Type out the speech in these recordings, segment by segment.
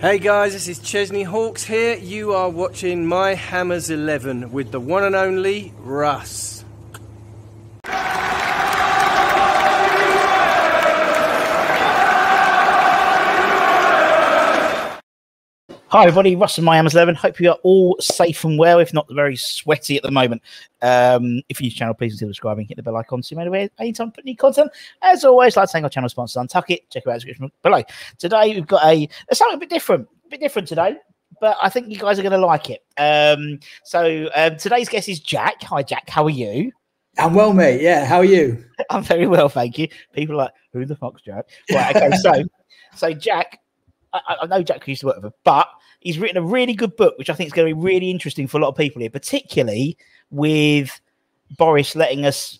Hey guys, this is Chesney Hawkes here. You are watching My Hammers 11 with the one and only Russ. Hi everybody, Russ and My Hammers 11. Hope you are all safe and well, if not very sweaty at the moment. If you're new to the channel, please consider subscribing, hit the bell icon so you know anytime put new content. As always, like to thank our channel sponsors, Untuck It. Check out the description below. Today we've got something a bit different today, but I think you guys are going to like it. Today's guest is Jack. Hi Jack, how are you? I'm well, mate. Yeah, how are you? I'm very well, thank you. People are like, who the fuck's Jack? Right, okay, so Jack, I know Jack used to work with him, but he's written a really good book, which I think is going to be really interesting for a lot of people here, particularly with Boris letting us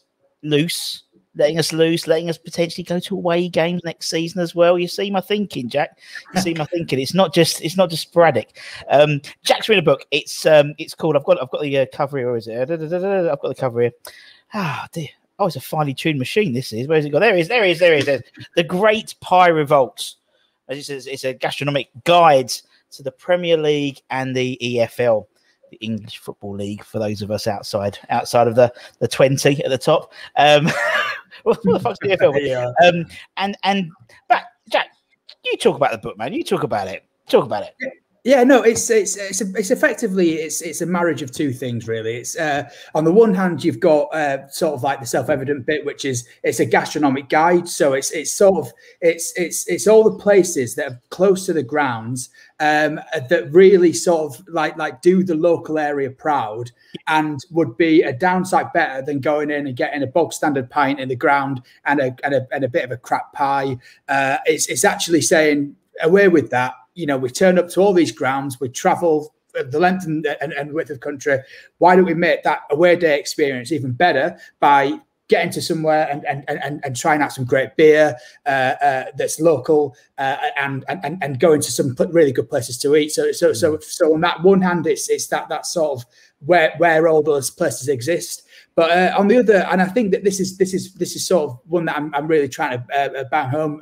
potentially go to away games next season as well. You see my thinking, Jack? You see my thinking? It's not just sporadic. Jack's written a book. It's called. I've got the cover here. Or is it? I've got the cover here. Ah, dear. Oh, it's a finely tuned machine. This is. Where's it got? There he is. The Great Pie Revolt. It's a gastronomic guide to the Premier League and the EFL, the English Football League, for those of us outside of the 20 at the top. What the fuck's the EFL? Yeah. But Jack, you talk about the book, man. You talk about it. Yeah, no, it's effectively a marriage of two things, really. It's on the one hand, you've got sort of like the self-evident bit, which is it's a gastronomic guide. So it's all the places that are close to the grounds that really sort of like do the local area proud, and would be a downside better than going in and getting a bog standard pint in the ground and a bit of a crap pie. It's actually saying away with that. You know, we turn up to all these grounds, we travel the length and width of the country. Why don't we make that away day experience even better by getting to somewhere and trying out some great beer that's local and going to some really good places to eat. So on that one hand, it's that sort of where all those places exist. But on the other, and I think that this is sort of one that I'm really trying to bang home,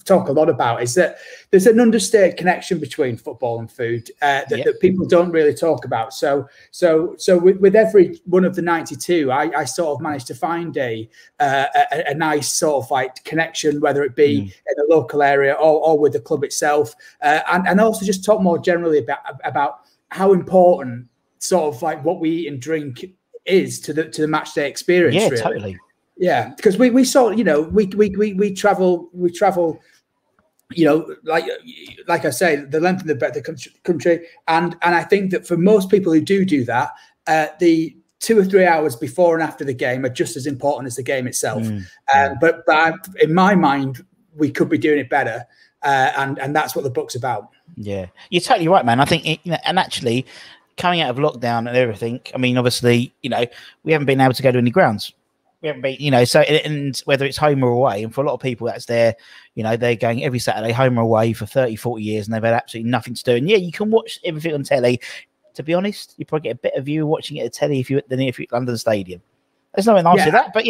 talk a lot about, is that there's an understated connection between football and food that people don't really talk about. So with every one of the 92, I sort of managed to find a nice sort of like connection, whether it be in the local area or with the club itself, and also just talk more generally about how important sort of like what we eat and drink is to the match day experience. Yeah, really. Totally. Yeah, because we saw, we travel, like I say, the length and the breadth of the country, and I think that for most people who do that, the 2 or 3 hours before and after the game are just as important as the game itself. But in my mind, we could be doing it better, and that's what the book's about. Yeah, you're totally right, man. I think and actually, coming out of lockdown and everything, I mean, obviously, we haven't been able to go to any grounds. We haven't been, so, and whether it's home or away, and for a lot of people, that's they're going every Saturday home or away for 30, 40 years, and they've had absolutely nothing to do. And yeah, you can watch everything on telly. To be honest, you probably get a better view watching it at telly if you're at the London Stadium. There's nothing nice to that, but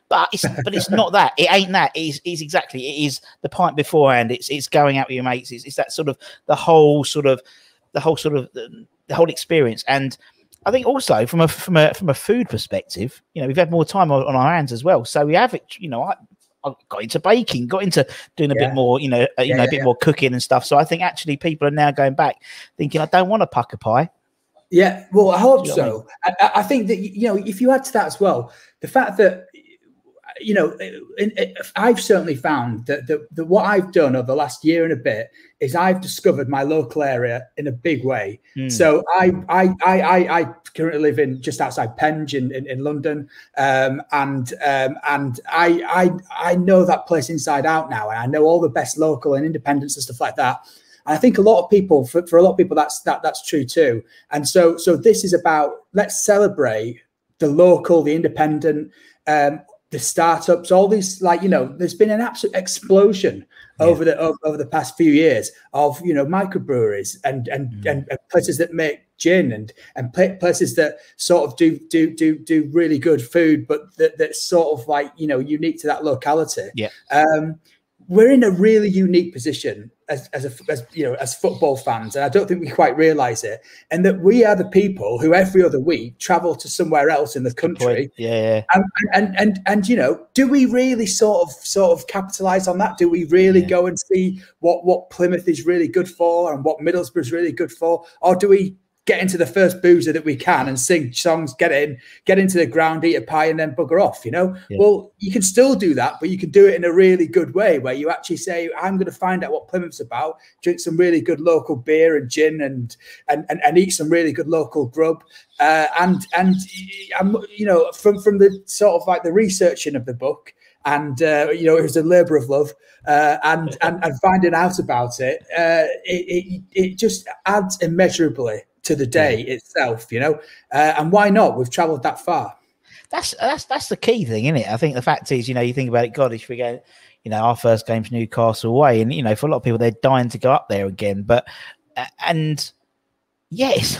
but it's not that. It ain't that. It's exactly. It is the pint beforehand. It's going out with your mates. It's that sort of the whole experience. And I think also from a food perspective, we've had more time on our hands as well. So we have it. I got into baking, got into doing a bit more, a bit more cooking and stuff. So I think actually people are now going back thinking, I don't want a pucker pie. Yeah, well, I hope so. I think that, if you add to that as well, the fact that, I've certainly found that what I've done over the last year and a bit is I've discovered my local area in a big way. So I currently live in just outside Penge in London, and I know that place inside out now, and I know all the best local and independents and stuff like that. And I think a lot of people, for a lot of people, that's true too. And so this is about, let's celebrate the local, the independent, the startups, all these, there's been an absolute explosion over the past few years of microbreweries and places that make gin and places that sort of do really good food, but that's sort of unique to that locality. we're in a really unique position as football fans, and I don't think we quite realise it. And that we are the people who every other week travel to somewhere else in the country. Yeah. And do we really sort of capitalise on that? Do we really go and see what Plymouth is really good for and what Middlesbrough is really good for, or do we get into the first boozer that we can and sing songs, get into the ground, eat a pie, and then bugger off, Well, you can still do that, but you can do it in a really good way where you actually say, I'm going to find out what Plymouth's about, drink some really good local beer and gin and eat some really good local grub. And from the sort of like the researching of the book, and it was a labour of love, and finding out about it, it just adds immeasurably to the day itself, and why not? We've travelled that far. That's the key thing, isn't it? I think the fact is, you think about it, God, if we go, our first game's Newcastle away, and for a lot of people, they're dying to go up there again, but it's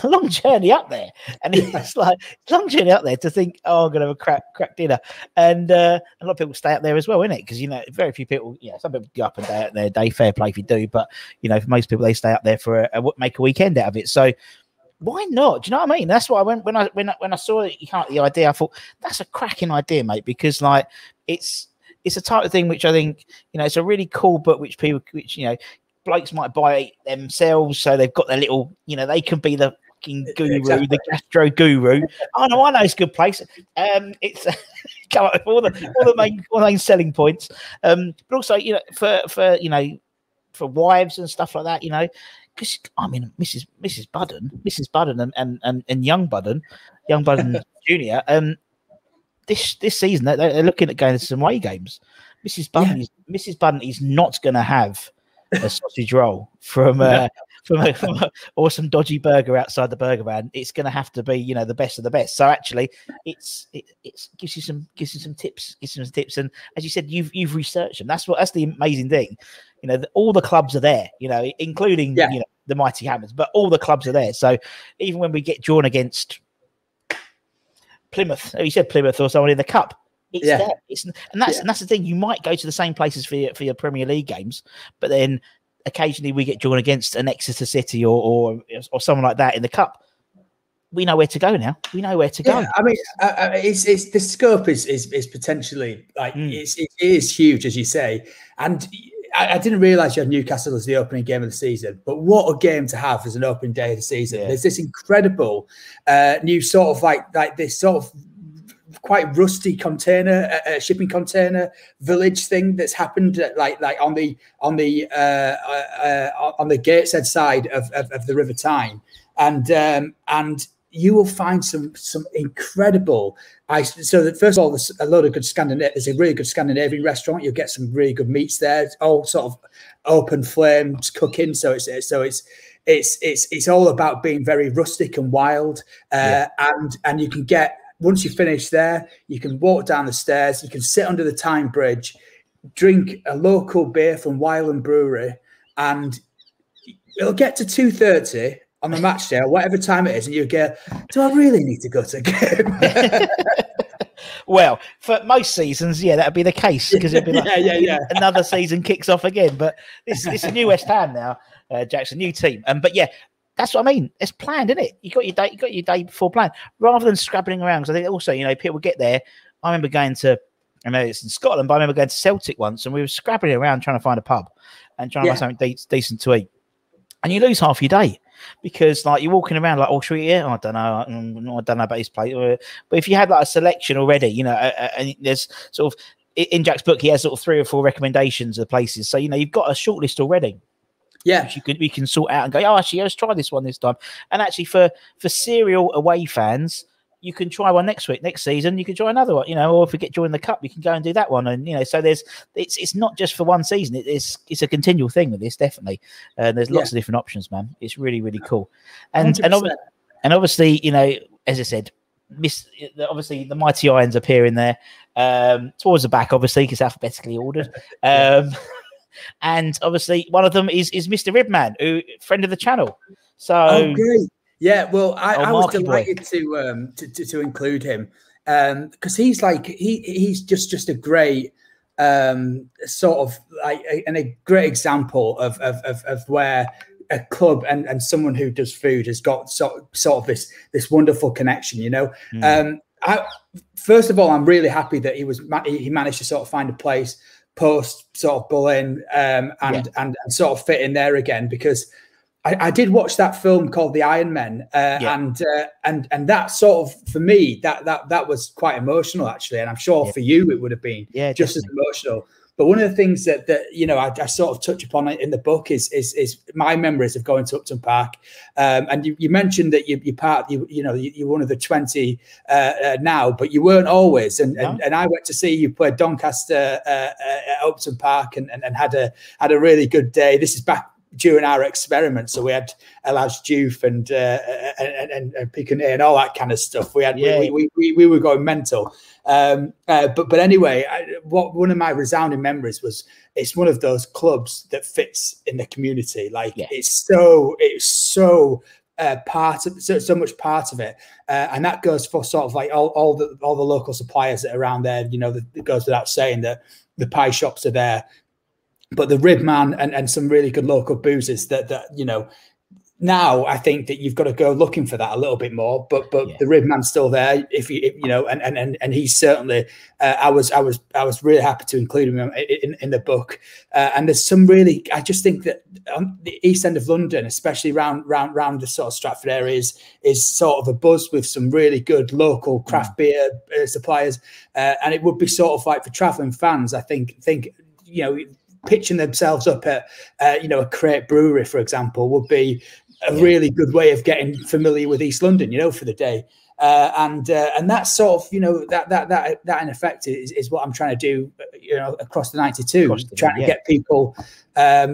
a long journey up there, and it's like a long journey up there to think, I'm going to have a crack dinner, and a lot of people stay up there as well, innit? Because very few people, some people go up and stay out there. Day fair play if you do, but for most people, they stay up there for make a weekend out of it. So why not? Do you know what I mean? That's why when I saw it, the idea, I thought that's a cracking idea, mate, because it's a type of thing which I think it's a really cool book which blokes might buy themselves, so they've got their little, they can be the fucking guru, the gastro guru. Oh no, I know it's a good place. It's come up with all the main selling points. But also, for wives and stuff like that, because Mrs. Budden and young Budden Junior, this season they're looking at going to some away games. Mrs. Budden is not going to have a sausage roll from or some dodgy burger outside the burger van. It's going to have to be the best of the best. So actually, it gives you some tips, and as you said, you've researched them. That's the amazing thing. All the clubs are there. Including the mighty Hammers, but all the clubs are there. So even when we get drawn against Plymouth, you said Plymouth or someone in the cup. It's there. And that's the thing. You might go to the same places for your Premier League games, but then occasionally we get drawn against an Exeter City or someone like that in the cup. We know where to go now. We know where to go. I mean, it's the scope is potentially it is huge, as you say. And I didn't realise you had Newcastle as the opening game of the season, but what a game to have as an opening day of the season. There's this incredible new sort of like this sort of quite rusty shipping container village thing that's happened on the Gateshead side of the River Tyne, and you will find some incredible ice. So that first of all, there's a lot of good There's a really good Scandinavian restaurant. You'll get some really good meats there. It's all sort of open flamed cooking. So it's all about being very rustic and wild. And you can get, once you finish there, you can walk down the stairs. You can sit under the Tyne Bridge, drink a local beer from Wyland Brewery, and it'll get to 2:30 on the match day, or whatever time it is, and you go, do I really need to go to a game? Well, for most seasons, that'd be the case, because it'd be like another season kicks off again. But this is a new West Ham now, Jack's a new team. But that's what I mean. It's planned, isn't it? You got your day before planned, rather than scrabbling around. Because I think also, people get there. I remember going to, I know it's in Scotland, but I remember going to Celtic once, and we were scrabbling around trying to find a pub and trying to find something decent to eat. And you lose half your day, because you're walking around should we eat here? I don't know about this place. But if you had a selection already, and there's sort of in Jack's book, he has sort of 3 or 4 recommendations of places. So you've got a short list already. Yeah, we can sort out and go, actually, let's try this one this time. And actually, for serial away fans, you can try one next season. You can try another one, or if we get joined the cup, you can go and do that one. And so it's not just for one season. It's a continual thing with this, definitely. There's lots of different options, man. It's really, really cool. And obviously, as I said, obviously the Mighty Irons appear in there towards the back, obviously, because alphabetically ordered. And obviously one of them is Mr. Ribman, who friend of the channel. So great. Yeah, well, I was delighted to include him because he's just a great sort of like a great example of where a club and someone who does food has got sort of this wonderful connection, you know. First of all, I'm really happy that he managed to sort of find a place post sort of Berlin and sort of fit in there again, because I did watch that film called The Iron Men, and that sort of, for me, that was quite emotional actually, and I'm sure for you it would have been just as emotional. But one of the things that you know I sort of touch upon in the book is my memories of going to Upton Park, and you mentioned that you're one of the 20 now, but you weren't always, and I went to see you play Doncaster at Upton Park and had a really good day. This is back during our experiment, so we had Elage Diouf and Piconnet and all that kind of stuff. We were going mental. But anyway, one of my resounding memories was it's one of those clubs that fits in the community. Like it's so part of so much part of it, and that goes for sort of like all the local suppliers that are around there. You know, it goes without saying that the pie shops are there. But the Rib Man and some really good local boozers that you know, now I think that you've got to go looking for that a little bit more. But the Rib Man's still there, if you know, and he's certainly. I was really happy to include him in the book. And there's some really, I just think that the east end of London, especially round the sort of Stratford areas, is sort of a buzz with some really good local craft beer suppliers. And it would be sort of like for travelling fans, I think you know, pitching themselves up at you know, a Great Brewery, for example, would be a really good way of getting familiar with East London, you know, for the day. And that's sort of, you know, that in effect is what I'm trying to do, you know, across the 92, trying to get people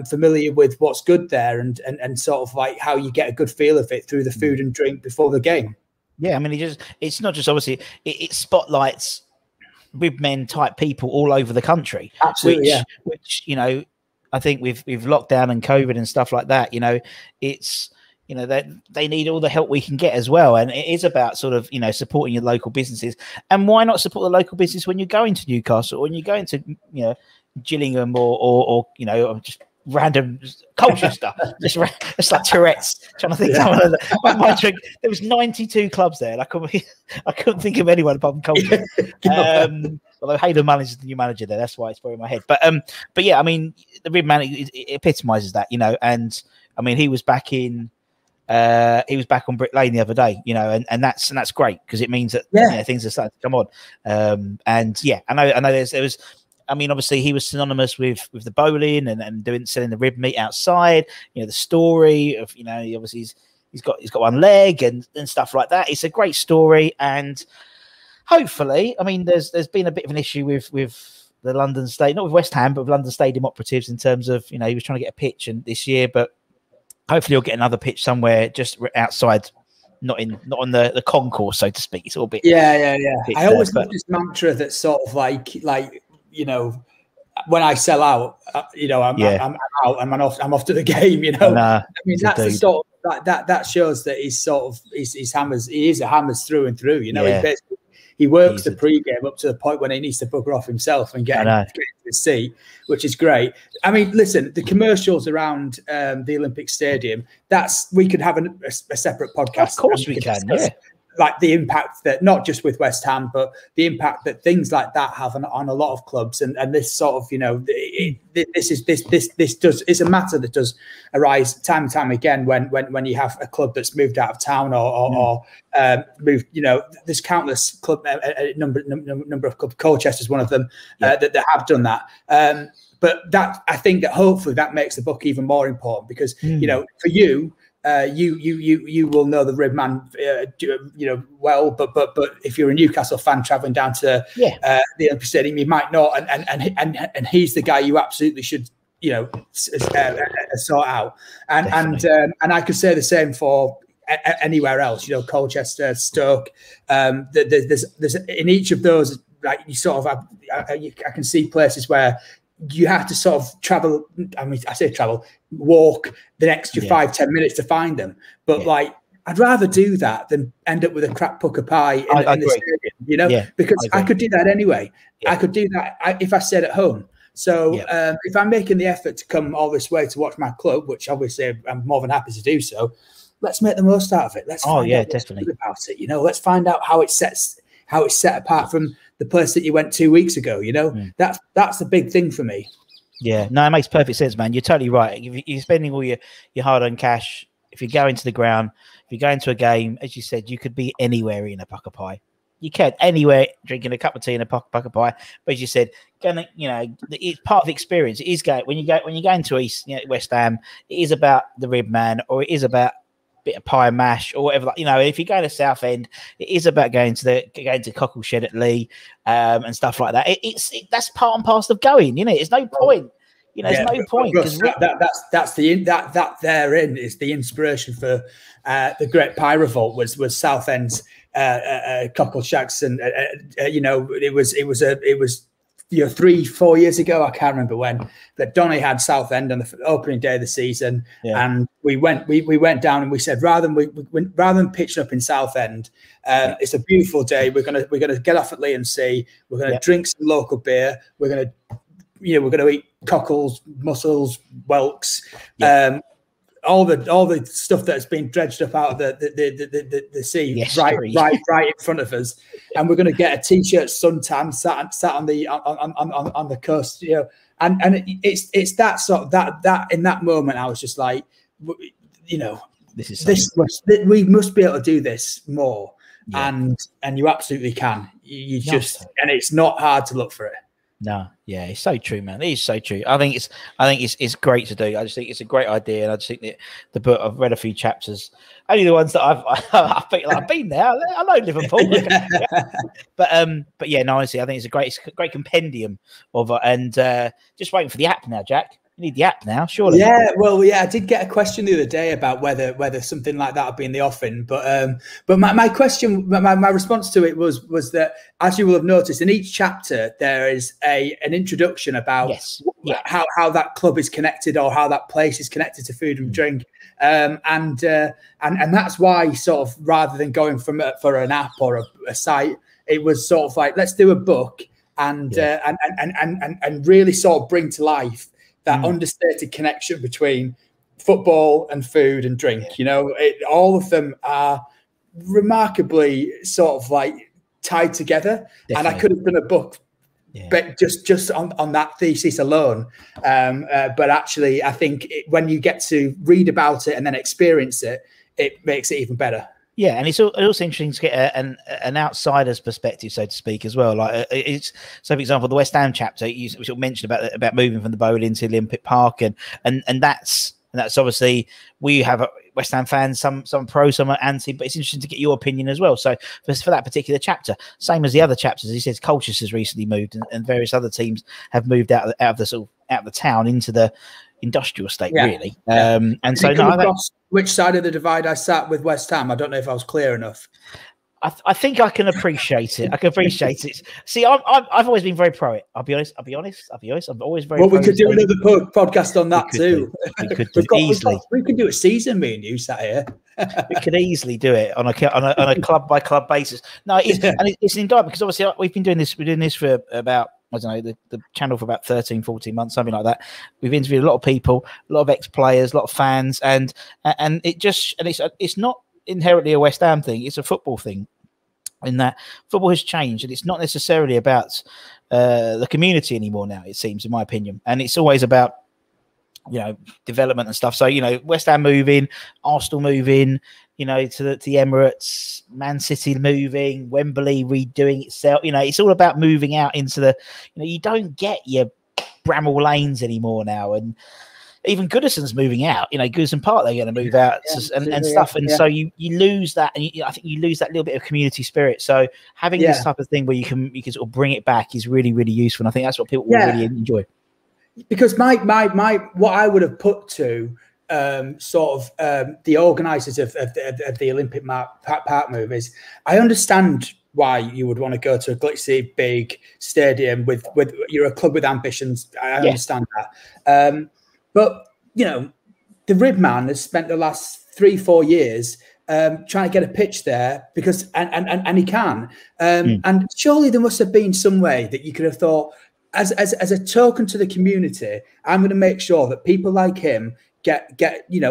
familiar with what's good there and sort of like how you get a good feel of it through the food and drink before the game. Yeah, I mean, it's not just obviously it spotlights Rib Men type people all over the country. Absolutely, which you know, I think with lockdown and COVID and stuff like that, you know, it's, you know, that they need all the help we can get as well. And it is about sort of, you know, supporting your local businesses. And why not support the local business when you're going to Newcastle or when you're going to, you know, Gillingham or you know, just random Colchester, just like Tourette's. Trying to think of one of the, there was 92 clubs there, and I couldn't think of anyone apart from Colchester. Although Hayden Mullins is the new manager there, that's why it's probably in my head. But yeah, I mean, the Rib Man, it epitomises that, you know. And I mean, he was back on Brick Lane the other day, you know, and that's great because it means that you know, things are starting to come on. And yeah, I know there was. I mean, obviously, he was synonymous with the bowling and selling the rib meat outside. You know, the story of, you know, obviously he's got one leg and stuff like that. It's a great story, and hopefully, I mean, there's been a bit of an issue with the London Stadium, not with West Ham, but with London Stadium operatives in terms of, you know, he was trying to get a pitch this year, but hopefully he'll get another pitch somewhere just outside. Not on the concourse, so to speak. It's all a bit. Yeah. I always have this mantra that sort of like. You know, when I sell out, you know, I'm out and I'm off to the game. You know, I mean, that's the sort of that shows that he's sort of he's Hammers. He is a Hammers through and through. You know, he works the pre-game up to the point when he needs to bugger off himself and get into his seat, which is great. I mean, listen, the commercials around the Olympic Stadium. We could have a separate podcast. Of course, we can. Yeah. Like the impact that not just with West Ham, but the impact that things like that have on a lot of clubs, and this sort of, you know, this is a matter that does arise time and time again when you have a club that's moved out of town or moved. You know, there's countless club number of clubs. Colchester's one of them that have done that. But that, I think that hopefully that makes the book even more important because you know, for you. You will know the Rib Man, you know, well, but if you're a Newcastle fan travelling down to the Olympic Stadium, you might not, and he's the guy you absolutely should, you know, sort out, and I could say the same for anywhere else, you know, Colchester, Stoke. There's in each of those, like you sort of, I can see places where you have to sort of travel. I mean, I say travel, walk the extra 5-10 minutes to find them. But like I'd rather do that than end up with a crap pucker pie in the stadium, you know, because I could do that anyway. Yeah. I could do that if I stayed at home. So if I'm making the effort to come all this way to watch my club, which obviously I'm more than happy to do so, let's make the most out of it. Let's find out what's good about it. You know, let's find out how it's set apart from the place that you went 2 weeks ago. You know, that's the big thing for me. Yeah, no, it makes perfect sense, man. You're totally right. If you're spending all your hard-earned cash, if you go into the ground, if you go into a game, as you said, you could be anywhere eating a pucker pie. You can anywhere drinking a cup of tea and a pucker pie. But as you said, it's part of the experience. It is when you go into West Ham, it is about the rib man, or it is about a bit of pie and mash, or whatever. You know, if you go to Southend, it is about going to Cockle Shed at Lee and stuff like that. That's part and parcel of going. You know, there's no point. You know, there's no point because that therein is the inspiration for the Great Pie Revolt was Southend's Cockle Shacks, and you know, it was 3-4 years ago, I can't remember when, that Donny had Southend on the opening day of the season, and we went down and we said, rather than pitching up in Southend, it's a beautiful day. We're gonna get off at Lee and C. We're gonna drink some local beer. We're gonna eat cockles, mussels, whelks, all the stuff that's been dredged up out of the sea, right in front of us, and we're going to get a t-shirt suntan sat on the coast, you know, and it's that sort of that in that moment I was just like, you know, we must be able to do this more, and you absolutely can. You just and it's not hard to look for it. No, yeah, it's so true, man. It is so true. I think it's great to do. I just think it's a great idea, and I just think that the book, I've read a few chapters, only the ones that I've been there. I know Liverpool, but yeah, no, honestly, I think it's a great compendium of and just waiting for the app now, Jack. You need the app now, surely. Yeah, well, I did get a question the other day about whether something like that would be in the offing, but my question, my response to it was that, as you will have noticed, in each chapter there is an introduction about how that club is connected, or how that place is connected to food and drink, and that's why, sort of, rather than going for an app or a site, it was sort of like, let's do a book and really sort of bring to life that understated connection between football and food and drink. You know, all of them are remarkably sort of like tied together. Definitely. And I could have done a book, but just on that thesis alone. But actually, I think when you get to read about it and then experience it, it makes it even better. Yeah, and it's also interesting to get an outsider's perspective, so to speak, as well. Like it's so, for example, the West Ham chapter you sort of mentioned about moving from the Bowling to Olympic Park, and that's obviously, we have West Ham fans, some pro, some are anti, but it's interesting to get your opinion as well. So for that particular chapter, same as the other chapters, he says Colchester has recently moved, and various other teams have moved out of the town into the industrial estate, really. And so which side of the divide I sat with West Ham? I don't know if I was clear enough. I think I can appreciate it. I can appreciate it. See, I've always been very pro it. I'll be honest. I'm always very. Well, we could do another podcast on that too. We could easily. We could do a season. Me and you sat here. We could easily do it on a club by club basis. No, it is, and it's an indictment, because obviously we've been doing this. We're doing this for about, I don't know, the channel for about 13, 14 months, something like that. We've interviewed a lot of people, a lot of ex-players, a lot of fans, and it's not inherently a West Ham thing. It's a football thing, in that football has changed, and it's not necessarily about the community anymore now, it seems, in my opinion. And it's always about, you know, development and stuff. So, you know, West Ham moving, Arsenal moving, you know, to the Emirates, Man City moving, Wembley redoing itself. You know, it's all about moving out into the, you know, you don't get your Bramall Lanes anymore now, and even Goodison's moving out. You know, Goodison Park, they're going to move out and stuff. And so you lose that, and I think you lose that little bit of community spirit. So having this type of thing where you can sort of bring it back is really, really usful. And I think that's what people will really enjoy. Because my what I would have put to the organisers of the Olympic Park move is, I understand why you would want to go to a glitzy big stadium with you're a club with ambitions. I understand that. But, you know, the Rib Man has spent the last 3-4 years trying to get a pitch there because and he can. And surely there must have been some way that you could have thought, as a token to the community, I'm going to make sure that people like him get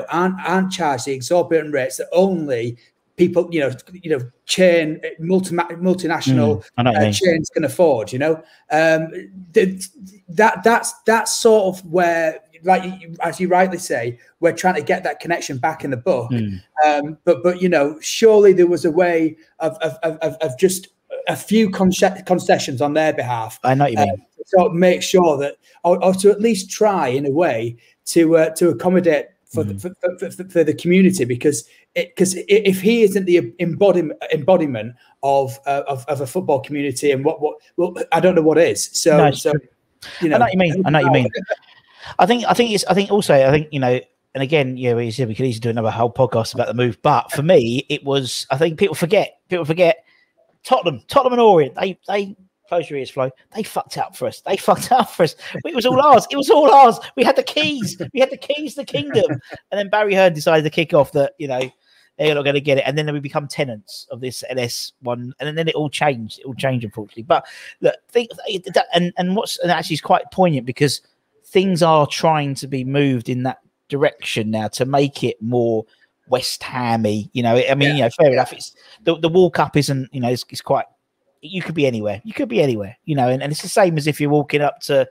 aren't charged the exorbitant rates that only people chain multinational chains can afford. That's sort of where, like as you rightly say, we're trying to get that connection back in the book. But surely there was a way of just a few concessions on their behalf. I know what you mean. To sort of make sure that, or to at least try in a way to accommodate for the community, because if he isn't the embodiment of a football community, and what I don't know what is. So I know what you mean. I think also, and again, we said we could easily do another whole podcast about the move, but for me, it was, I think people forget Tottenham and Orient, they close your ears, Flo. They fucked out for us. It was all ours. We had the keys. We had the keys to the kingdom. And then Barry Hearn decided to kick off that, they're not going to get it. And then we become tenants of this LS one. And then it all changed. It all changed, unfortunately. But look, and actually it's quite poignant, because things are trying to be moved in that direction now to make it more West Hammy. Fair enough. It's the walk up isn't, it's quite, you could be anywhere. And it's the same as if you're walking up to,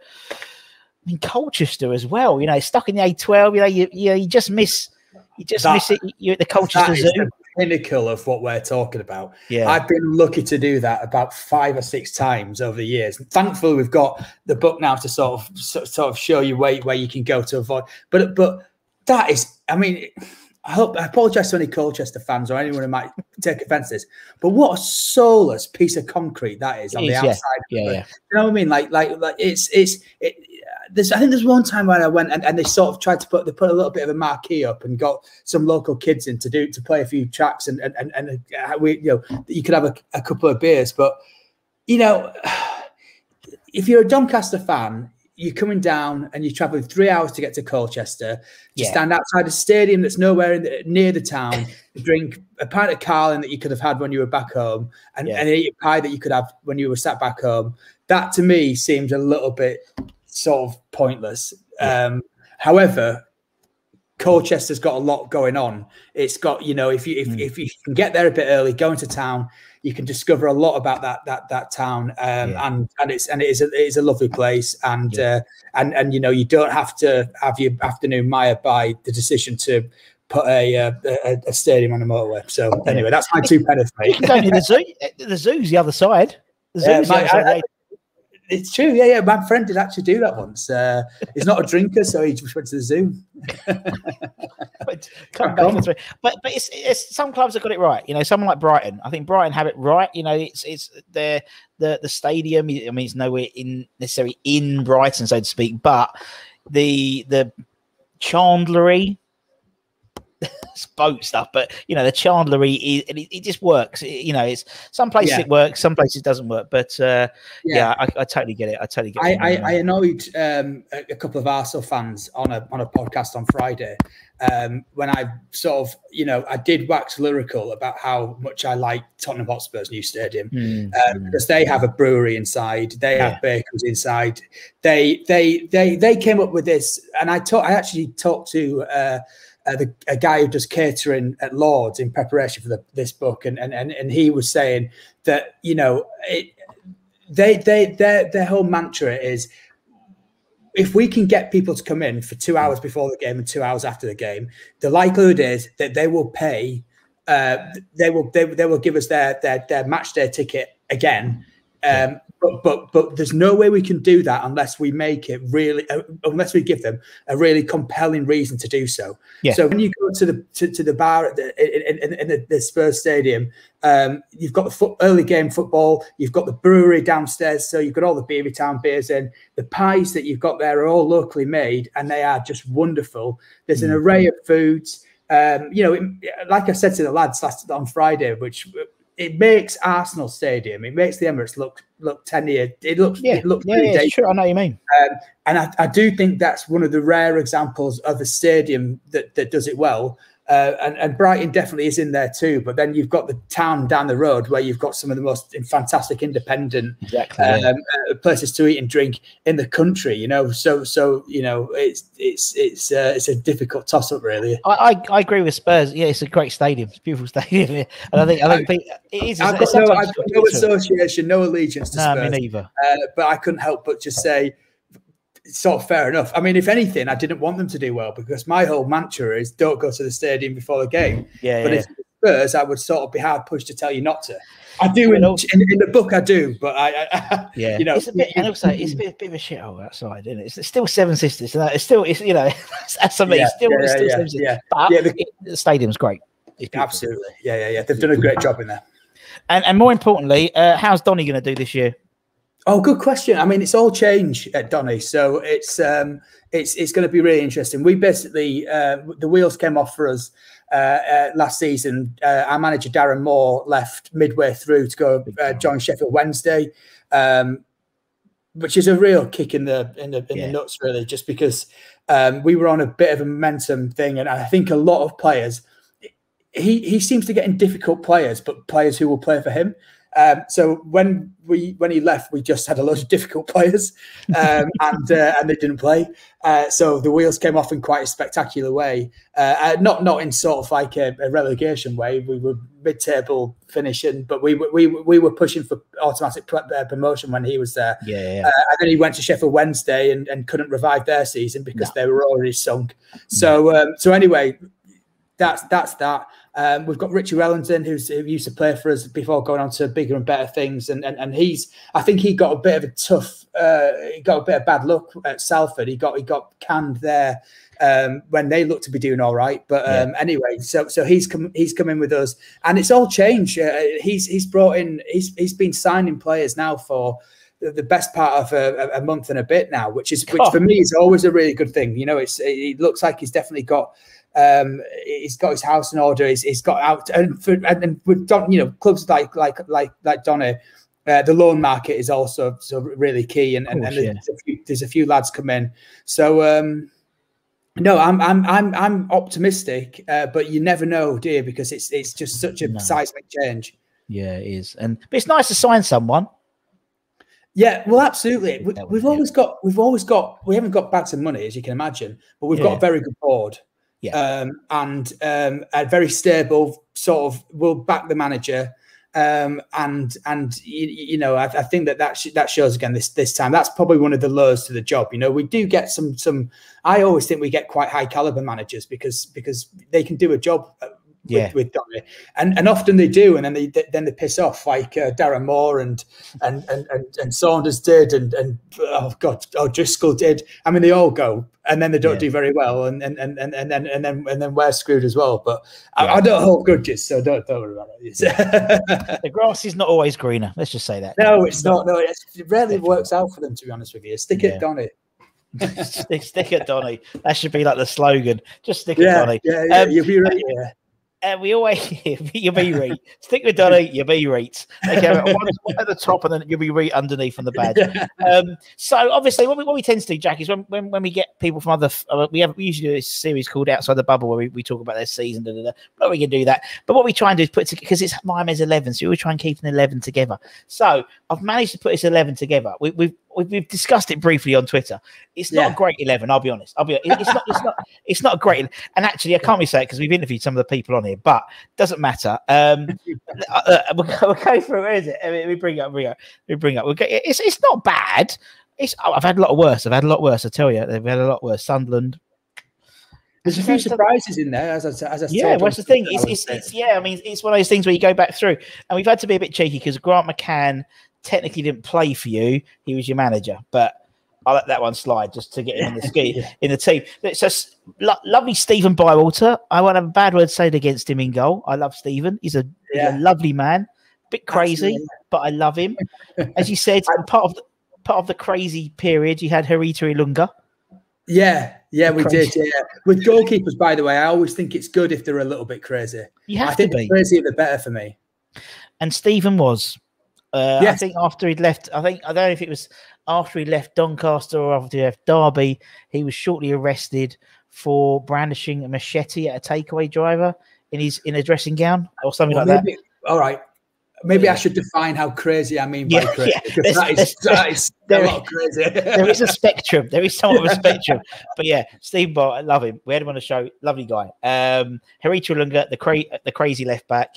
Colchester as well. Stuck in the A12. You just miss it. You're at the Colchester Zoo. The pinnacle of what we're talking about. Yeah, I've been lucky to do that about 5 or 6 times over the years. And thankfully, we've got the book now to sort of show you where you can go to avoid. But that is, I apologise to any Colchester fans or anyone who might take offence to this, but what a soulless piece of concrete that is on the outside. Yeah. You know what I mean? Like I think there's one time when I went and they sort of tried to put a little bit of a marquee up and got some local kids in to play a few tracks and we you could have a couple of beers, but if you're a Doncaster fan, you're coming down and you're traveling 3 hours to get to Colchester to stand outside a stadium that's nowhere near the town, to drink a pint of Carling that you could have had when you were back home and eat a pie that you could have when you were sat back home. That to me seems a little bit sort of pointless. However, Colchester's got a lot going on. It's got, if you can get there a bit early, go into town, you can discover a lot about that town, and it is a lovely place, and you don't have to have your afternoon mired by the decision to put a stadium on a motorway. So anyway, that's my 2 pence, mate. You can go to the zoo. The zoo's the other side. It's true, yeah. My friend did actually do that once. He's not a drinker, so he just went to the zoo. But it's some clubs have got it right. Someone like Brighton. I think Brighton have it right. It's the stadium. It's nowhere necessarily in Brighton, so to speak, but the chandlery. It's boat stuff, but the chandlery it just works. It's some places it works, some places it doesn't work. But I totally get it. I annoyed a couple of Arsenal fans on a podcast on Friday when I sort of I did wax lyrical about how much I like Tottenham Hotspur's new stadium because they have a brewery inside, they have bakeries inside. They came up with this, and I actually talked to a guy who does catering at Lord's in preparation for this book, and he was saying that their whole mantra is, if we can get people to come in for 2 hours before the game and 2 hours after the game, the likelihood is that they will pay. They will give us their match day ticket again. But there's no way we can do that unless we make it really, unless we give them a really compelling reason to do so. Yeah. So when you go to the bar in the Spurs stadium, you've got the early game football, you've got the brewery downstairs, so you've got all the Beery Town beers in. The pies that you've got there are all locally made, and they are just wonderful. There's an array of foods. Like I said to the lads on Friday, which. It makes Arsenal Stadium, it makes the Emirates look 10 years. It looks it's true. I know what you mean. And I do think that's one of the rare examples of a stadium that does it well. And Brighton definitely is in there too. But then you've got the town down the road where you've got some of the most fantastic independent places to eat and drink in the country. You know, so you know, it's a difficult toss up, really. I agree with Spurs. Yeah, it's a great stadium. It's a beautiful stadium, and I think it is. I've got no association, no allegiance to Spurs. No, me neither. But I couldn't help but just say, it's sort of fair enough. I mean, if anything, I didn't want them to do well because my whole mantra is don't go to the stadium before the game. But if Spurs, I would sort of be hard pushed to tell you not to. I do in the book, I do, but I you know, it's a bit, and also it's a bit of a shithole outside, isn't it? It's still Seven Sisters, so it's still, you know, that's for me. It's still Seven Sisters. But the stadium's great. Absolutely, yeah. They've done a great job in there. And more importantly, how's Donny going to do this year? Oh, good question. I mean, it's all change at Donny, so it's going to be really interesting. We basically the wheels came off for us last season. Our manager Darren Moore left midway through to go join Sheffield Wednesday, which is a real kick in the nuts, really, just because we were on a bit of a momentum thing, and I think a lot of players. He seems to get in difficult players, but players who will play for him. So when he left, we just had a lot of difficult players, and they didn't play. So the wheels came off in quite a spectacular way. Not in sort of like a relegation way. We were mid-table finishing, but we were pushing for automatic promotion when he was there. And then he went to Sheffield Wednesday and couldn't revive their season because they were already sunk. So anyway, that's that. We've got Richie Wellington, who used to play for us before going on to bigger and better things, and I think he got a bit of a tough, he got a bit of bad luck at Salford. He got canned there when they looked to be doing all right. But anyway, so he's come in with us, and it's all changed. He's brought in, he's been signing players now for the best part of a month and a bit now, which for me is always a really good thing. You know, it looks like he's definitely got. He's got his house in order. He's got out, and with clubs like Donny, the loan market is also really key, and there's a few lads come in. So no, I'm optimistic, but you never know, do you? Because it's just such a seismic change. Yeah, it is, but it's nice to sign someone. Yeah, well, absolutely. We've always got. We haven't got bags of money, as you can imagine, but we've got a very good board. And a very stable sort of will back the manager, and you know I think that shows again this time. That's probably one of the lures to the job. You know, we do get some. I always think we get quite high caliber managers because they can do a job. With Donny, and often they do, and then they piss off like Darren Moore and Saunders did, and Driscoll did. I mean, they all go, and then they don't do very well, and then we're screwed as well. But I don't hold grudges, so don't worry about it. The grass is not always greener. Let's just say that. No, it's not. No, it rarely works out for them, to be honest with you. Stick it, Donny. Stick it, Donny. That should be like the slogan. Just stick it, Donny. Yeah, you'll be right. Yeah. We always you'll be right. Stick with Donny, you'll be right. Okay, one at the top, and then you'll be right underneath on the badge. So obviously, what we tend to do, Jack, is when we get people from other, we usually do this series called Outside the Bubble where we talk about their season. But we can do that. But what we try and do is put it because it's Miami's 11, so we try and keep an 11 together. So I've managed to put this 11 together. We've discussed it briefly on Twitter. It's not a great 11. I'll be honest. It's not a great. And actually, I can't really say it because we've interviewed some of the people on here, but it doesn't matter. We'll go through. Where is it? We bring up. It's not bad. I've had a lot worse. I tell you, they've had a lot worse. Sunderland. There's a few surprises in there, as I yeah. What's the thing? I mean, it's one of those things where you go back through, and we've had to be a bit cheeky because Grant McCann technically didn't play for you. He was your manager, but I let that one slide just to get him in the ski in the team. It's just lovely Stephen Bywater. I won't have a bad word said against him in goal. I love Stephen. He's a lovely man. Bit crazy, but I love him. As you said, part of the crazy period, you had Harita Ilunga. Yeah, we did. Yeah, with goalkeepers, by the way, I always think it's good if they're a little bit crazy. You have to be. The crazier, the better for me. And Stephen was. I think after he'd left, I don't know if it was after he left Doncaster or after he left Derby, he was shortly arrested for brandishing a machete at a takeaway driver in a dressing gown or something like maybe, that. All right. Maybe I should define how crazy I mean by crazy. Because that is a lot crazy. There is a spectrum. There is somewhat of a spectrum. But yeah, Steve Bott, I love him. We had him on the show. Lovely guy. Hericho Lunga, the crazy left back.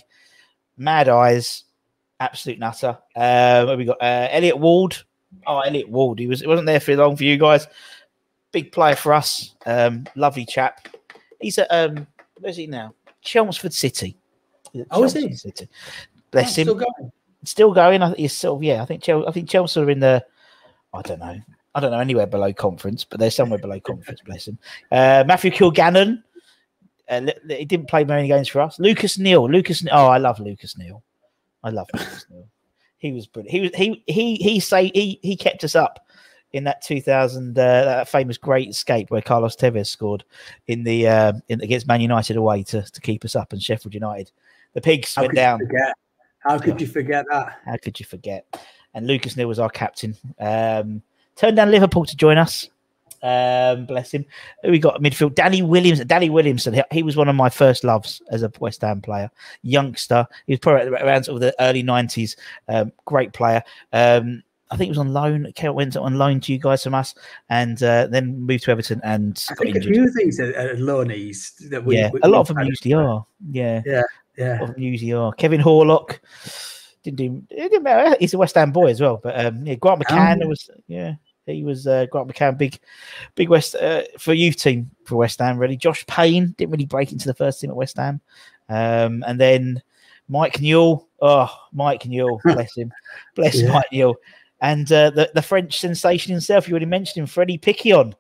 Mad eyes. Absolute nutter. We got Elliot Ward. Oh, Elliot Ward. He wasn't there for long for you guys. Big player for us. Lovely chap. He's at where's he now? Chelmsford City. Is he? City. Bless him. Still going. I think he's sort of I think Chelsea are in the. I don't know anywhere below conference, but they're somewhere below conference. Bless him. Matthew Kilgannon. He didn't play many games for us. Lucas Neal. Oh, I love Lucas Neal. He was brilliant. He kept us up in that 2000 that famous great escape where Carlos Tevez scored in the against Man United away to keep us up, and Sheffield United. The Pigs went down. How could you forget that? How could you forget? And Lucas Neal was our captain. Turned down Liverpool to join us. Bless him. We got midfield. Danny Williamson. He was one of my first loves as a West Ham player. Youngster. He was probably around sort of the early 90s. Great player. I think he was on loan. Went on loan to you guys from us, and then moved to Everton and got injured. A few things are loanies that we. Yeah, a lot of them usually are. Yeah. A lot of them usually are. Kevin Horlock didn't matter. He's a West Ham boy as well. But Grant McCann he was Grant McCann, big West for youth team for West Ham. Really, Josh Payne didn't really break into the first team at West Ham, and then Mike Newell. Oh, Mike Newell, bless him, Mike Newell. And the French sensation himself, you already mentioned him, Freddie Piquion.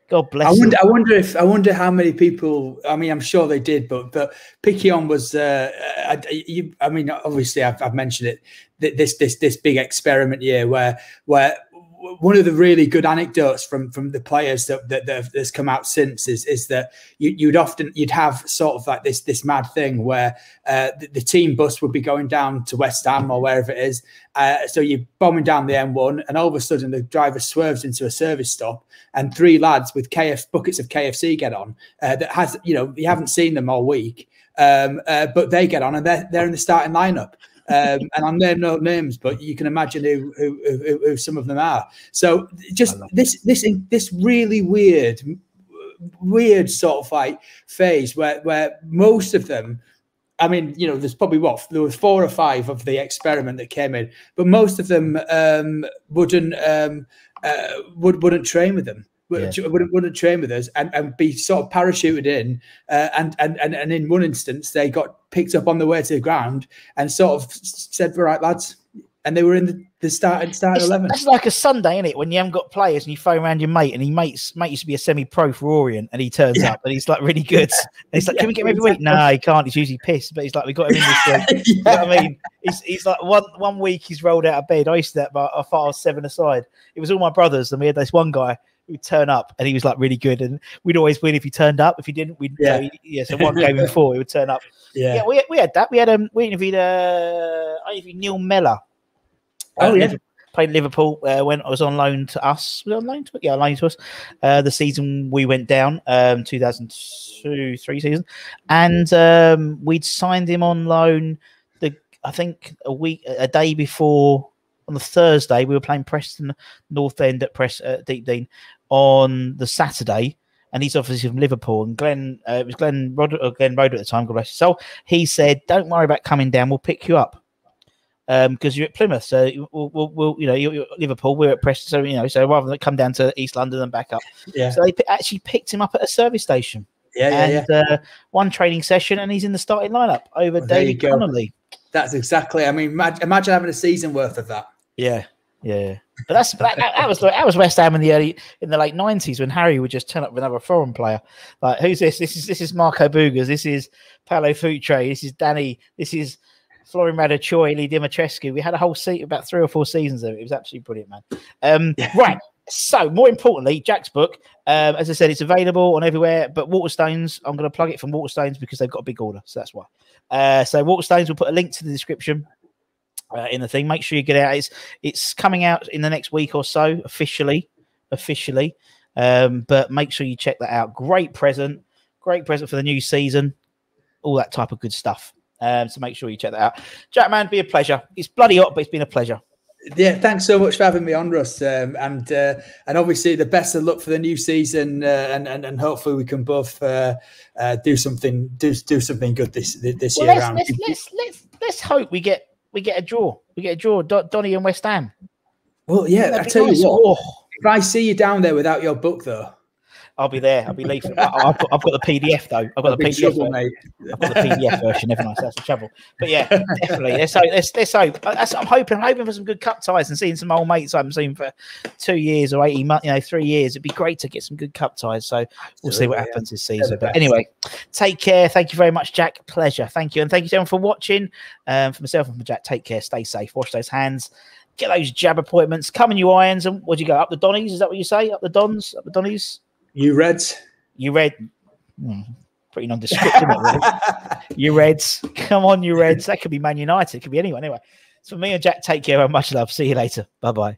God bless him. I wonder how many people. I mean, I'm sure they did, but Piquion was. I mean, obviously, I've mentioned it. This big experiment year where one of the really good anecdotes from the players that's come out since is that you'd have sort of like this mad thing where the team bus would be going down to West Ham or wherever it is. So you're bombing down the M1 and all of a sudden the driver swerves into a service stop and three lads with buckets of KFC get on that has, you haven't seen them all week, but they get on and they're in the starting lineup. And I'll name no names, but you can imagine who some of them are. So just this really weird sort of like phase where most of them, I mean, there's probably there was 4 or 5 of the experiment that came in, but most of them wouldn't train with them. Wouldn't train with us and be sort of parachuted in, and in one instance they got picked up on the way to the ground and sort of said, "Right, lads," and they were in the starting 11. That's like a Sunday, isn't it? When you haven't got players and you phone around your mate, and mate used to be a semi-pro for Orient, and he turns up and he's like really good. And he's like, "Can we get him every week?" No, he can't. He's usually pissed, but he's like, "We got him in this week." You know what I mean? He's like one week he's rolled out of bed. I used to that, but I thought I was 7 aside. It was all my brothers, and we had this one guy who'd turn up and he was like really good, and we'd always win if he turned up. If he didn't, we'd so one game before he would turn up. We had that. We interviewed Neil Mellor. Played Liverpool when I was on loan to us. Was on loan to on loan to us. The season we went down, 2002-3 season, and we'd signed him on loan. I think a day before. On the Thursday, we were playing Preston North End at Deep Dean on the Saturday, and he's obviously from Liverpool. And it was Glenn Roder at the time, God bless you. So he said, "Don't worry about coming down. We'll pick you up because you're at Plymouth. So we'll you're at Liverpool. We're at Preston. So rather than come down to East London and back up, so they actually picked him up at a service station. One training session, and he's in the starting lineup over David Connolly. That's exactly. I mean, imagine having a season worth of that. Yeah. But that was West Ham in the late 90s when Harry would just turn up with another foreign player. Like, who's this? This is Marco Bugas. This is Paolo Futre. This is Danny. This is Florin Radicchio, Lee Dimitrescu. We had a whole about 3 or 4 seasons of it. It was absolutely brilliant, man. Right. So, more importantly, Jack's book, as I said, it's available on everywhere. But Waterstones, I'm going to plug it from Waterstones because they've got a big order, so that's why. So Waterstones, we'll put a link to the description in the thing. Make sure you get it out. It's coming out in the next week or so, officially. But make sure you check that out. Great present for the new season, all that type of good stuff. So make sure you check that out. Jack, man, be a pleasure. It's bloody hot, but it's been a pleasure. Yeah, thanks so much for having me on, Russ. And obviously the best of luck for the new season, and hopefully we can both do something good this year round. Let's hope we get a draw. We get a draw. Donny and West Ham. Well, yeah, I tell you what. If I see you down there without your book, though, I'll be there. I'll be leaving. I've got the PDF though. I've got the PDF. Trouble, mate. I've got the PDF version. Everyone, so that's the trouble. But yeah, definitely. Let's hope. I'm hoping for some good cup ties and seeing some old mates I haven't seen for 2 years or 18 months. 3 years. It'd be great to get some good cup ties. So we'll see what happens this season. But anyway, take care. Thank you very much, Jack. Pleasure. Thank you, and thank you to everyone for watching. For myself and for Jack, take care. Stay safe. Wash those hands. Get those jab appointments. Come in you irons. And what'd you go up the Donnies? Is that what you say? Up the Dons? Up the Donnies? You Reds. You Red. Pretty nondescript, isn't it? Really? You Reds. Come on, you Reds. That could be Man United. It could be anyone. Anyway, so for me and Jack, take care. Much love. See you later. Bye-bye.